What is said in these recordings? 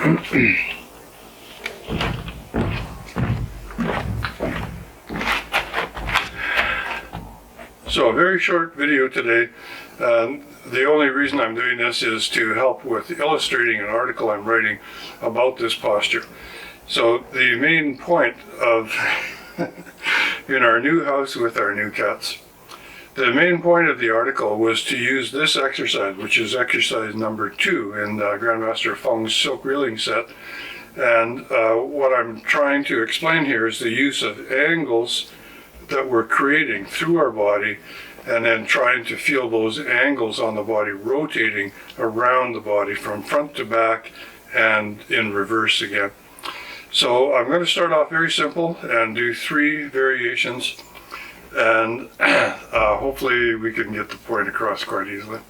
So a very short video today. The only reason I'm doing this is to help with illustrating an article I'm writing about this posture. So the main point of in our new house with our new cats, the main point of the article was to use this exercise, which is exercise number 2 in Grandmaster Feng's silk reeling set. And what I'm trying to explain here is the use of angles that we're creating through our body, and then trying to feel those angles on the body rotating around the body from front to back and in reverse again. So I'm going to start off very simple and do 3 variations, and hopefully we can get the point across quite easily.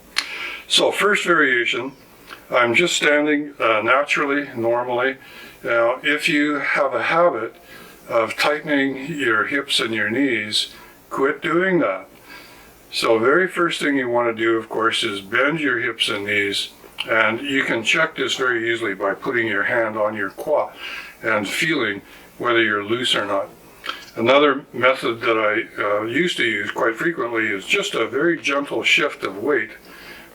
So first variation, I'm just standing naturally, normally. Now if you have a habit of tightening your hips and your knees, quit doing that. So very first thing you want to do, of course, is bend your hips and knees, and you can check this very easily by putting your hand on your quad and feeling whether you're loose or not. Another method that I used to use quite frequently is just a very gentle shift of weight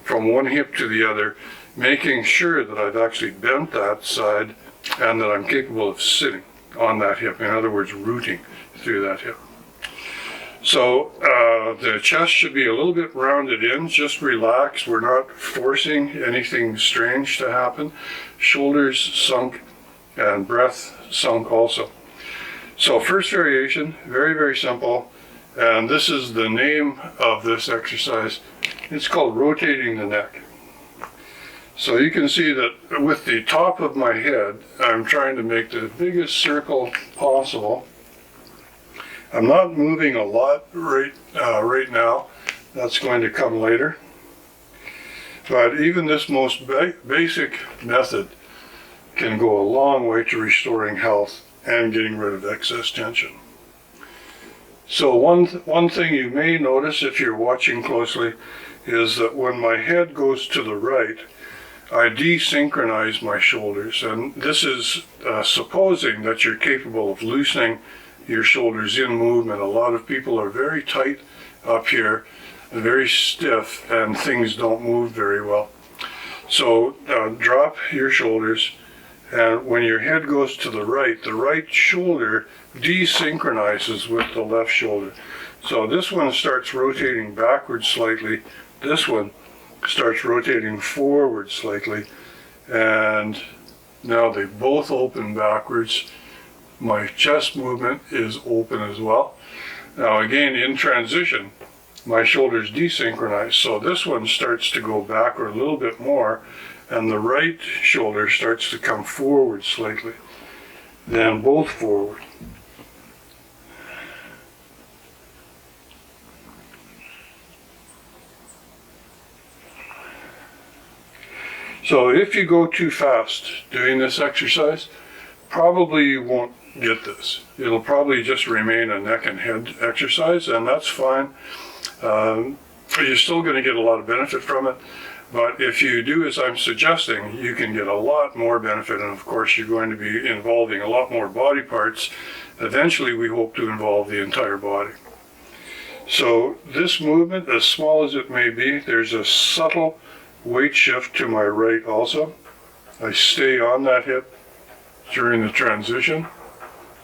from one hip to the other, making sure that I've actually bent that side and that I'm capable of sitting on that hip, in other words, rooting through that hip. So the chest should be a little bit rounded in, just relax. We're not forcing anything strange to happen. Shoulders sunk and breath sunk also. So first variation, very, very simple. And this is the name of this exercise. It's called rotating the neck. So you can see that with the top of my head, I'm trying to make the biggest circle possible. I'm not moving a lot right now. That's going to come later. But even this most basic method can go a long way to restoring health and getting rid of excess tension. So one thing you may notice if you're watching closely is that when my head goes to the right, I desynchronize my shoulders, and this is supposing that you're capable of loosening your shoulders in movement. A lot of people are very tight up here, very stiff, and things don't move very well. So drop your shoulders, and when your head goes to the right shoulder desynchronizes with the left shoulder. So this one starts rotating backwards slightly, this one starts rotating forward slightly, and now they both open backwards. My chest movement is open as well. Now again, in transition, my shoulders desynchronize, so this one starts to go backward a little bit more, and the right shoulder starts to come forward slightly, then both forward. So if you go too fast doing this exercise, probably you won't get this. It'll probably just remain a neck and head exercise, and that's fine. You're still going to get a lot of benefit from it, but if you do as I'm suggesting, you can get a lot more benefit, and of course you're going to be involving a lot more body parts. Eventually we hope to involve the entire body. So this movement, as small as it may be, there's a subtle weight shift to my right also. I stay on that hip during the transition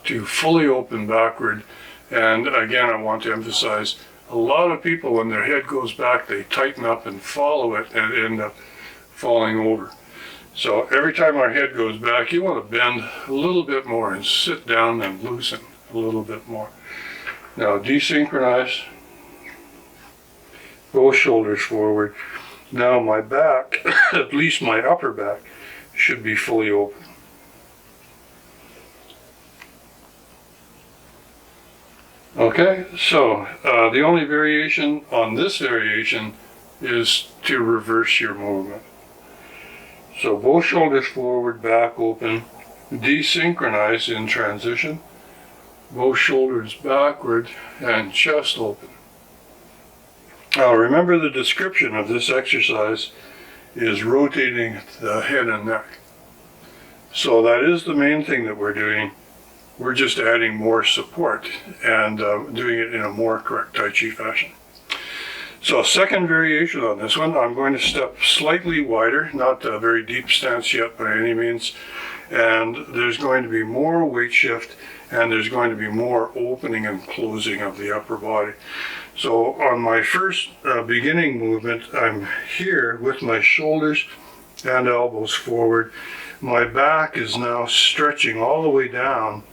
to fully open backward. And again, I want to emphasize, a lot of people, when their head goes back, they tighten up and follow it and end up falling over. So every time our head goes back, you want to bend a little bit more and sit down and loosen a little bit more. Now desynchronize, both shoulders forward. Now my back, at least my upper back, should be fully open. Okay, so the only variation on this variation is to reverse your movement. So both shoulders forward, back open, desynchronize in transition, both shoulders backward, and chest open. Now remember, the description of this exercise is rotating the head and neck. So that is the main thing that we're doing. We're just adding more support and doing it in a more correct Tai Chi fashion. So second variation on this one, I'm going to step slightly wider, not a very deep stance yet by any means. And there's going to be more weight shift, and there's going to be more opening and closing of the upper body. So on my first beginning movement, I'm here with my shoulders and elbows forward. My back is now stretching all the way down,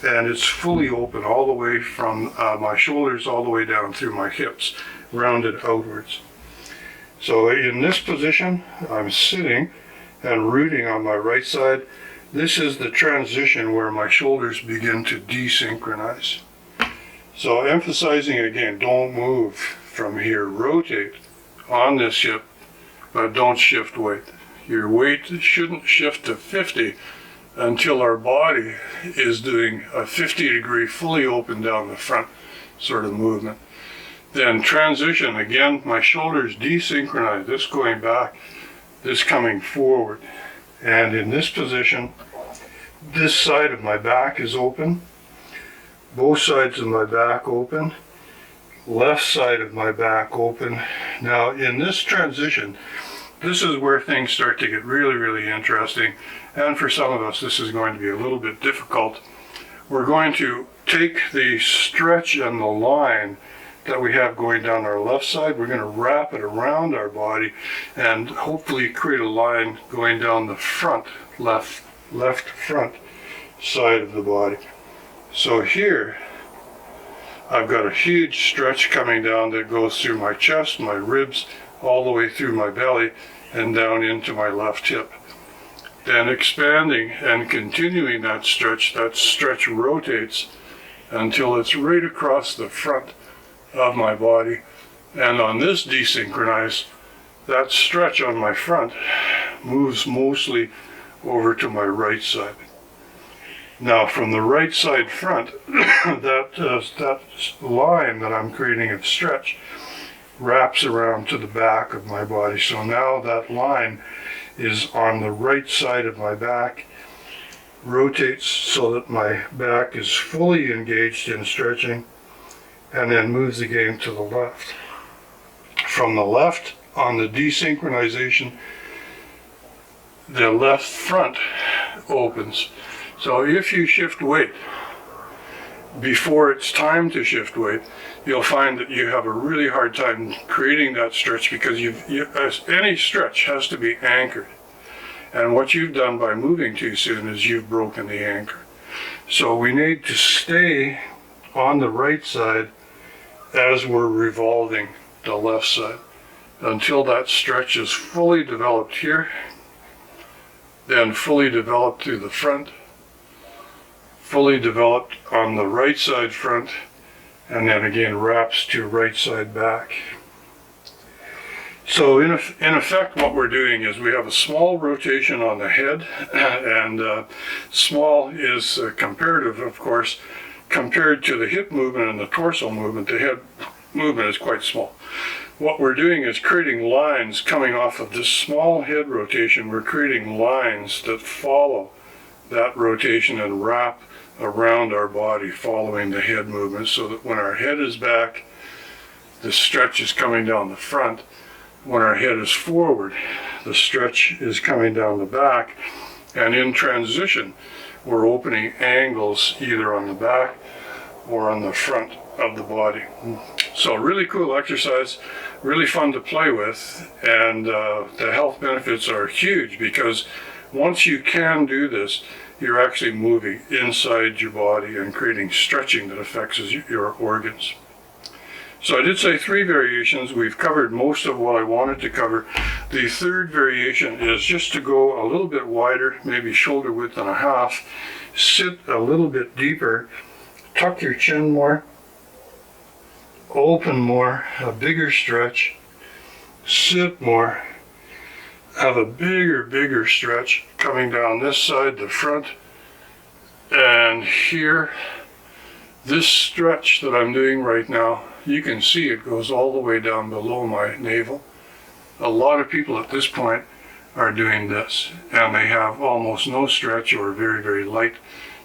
and it's fully open all the way from my shoulders all the way down through my hips, rounded outwards. So in this position, I'm sitting and rooting on my right side. This is the transition where my shoulders begin to desynchronize. So emphasizing again, don't move from here. Rotate on this hip, but don't shift weight. Your weight shouldn't shift to 50 until our body is doing a 50-degree fully open down the front sort of movement. Then transition, again, my shoulders desynchronize, this going back, this coming forward. And in this position, this side of my back is open, both sides of my back open, left side of my back open. Now in this transition, this is where things start to get really, really interesting. And for some of us, this is going to be a little bit difficult. We're going to take the stretch and the line that we have going down our left side, we're going to wrap it around our body and hopefully create a line going down the front, left front side of the body. So here, I've got a huge stretch coming down that goes through my chest, my ribs, all the way through my belly and down into my left hip. Then expanding and continuing that stretch rotates until it's right across the front of my body. And on this desynchronize, that stretch on my front moves mostly over to my right side. Now from the right side front, that line that I'm creating of stretch wraps around to the back of my body. So now that line is on the right side of my back, rotates so that my back is fully engaged in stretching, and then moves again to the left. From the left, on the desynchronization, the left front opens. So if you shift weight before it's time to shift weight, you'll find that you have a really hard time creating that stretch because any stretch has to be anchored. And what you've done by moving too soon is you've broken the anchor. So we need to stay on the right side as we're revolving the left side until that stretch is fully developed here, then fully developed through the front, fully developed on the right side front, and then again wraps to right side back. So in effect what we're doing is we have a small rotation on the head, and small is comparative, of course. Compared to the hip movement and the torso movement, the head movement is quite small. What we're doing is creating lines coming off of this small head rotation. We're creating lines that follow that rotation and wrap around our body following the head movement, so that when our head is back, the stretch is coming down the front. When our head is forward, the stretch is coming down the back, and in transition, we're opening angles either on the back or on the front of the body. So really cool exercise, really fun to play with, and the health benefits are huge because once you can do this, you're actually moving inside your body and creating stretching that affects your organs. So I did say 3 variations. We've covered most of what I wanted to cover. The third variation is just to go a little bit wider, maybe shoulder width and a half, sit a little bit deeper, tuck your chin more, open more, a bigger stretch, sit more, have a bigger stretch coming down this side, the front, and here, this stretch that I'm doing right now, you can see it goes all the way down below my navel. A lot of people at this point are doing this, and they have almost no stretch or very, very light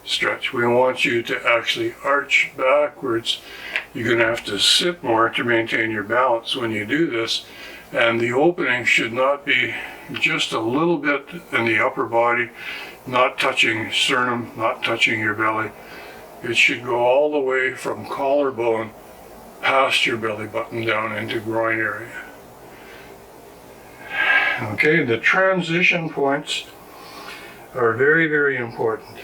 stretch. We want you to actually arch backwards. You're going to have to sit more to maintain your balance when you do this, and the opening should not be just a little bit in the upper body, not touching sternum, not touching your belly. It should go all the way from collarbone past your belly button down into groin area. Okay, the transition points are very, very important.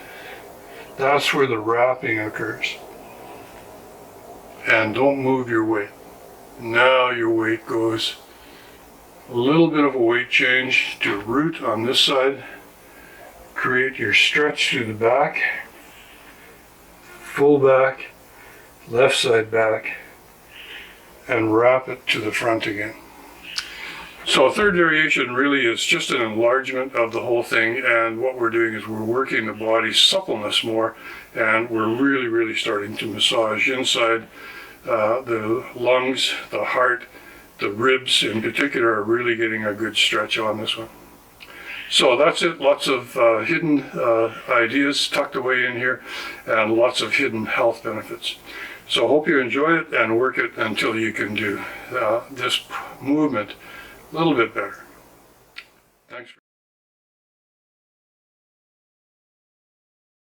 That's where the wrapping occurs. And don't move your weight. Now your weight goes a little bit of a weight change to root on this side. Create your stretch to the back, full back, left side back, and wrap it to the front again. So a third variation really is just an enlargement of the whole thing, and what we're doing is we're working the body's suppleness more, and we're really, really starting to massage inside the lungs, the heart, the ribs in particular are really getting a good stretch on this one. So that's it, lots of hidden ideas tucked away in here, and lots of hidden health benefits. So hope you enjoy it and work it until you can do this movement a little bit better.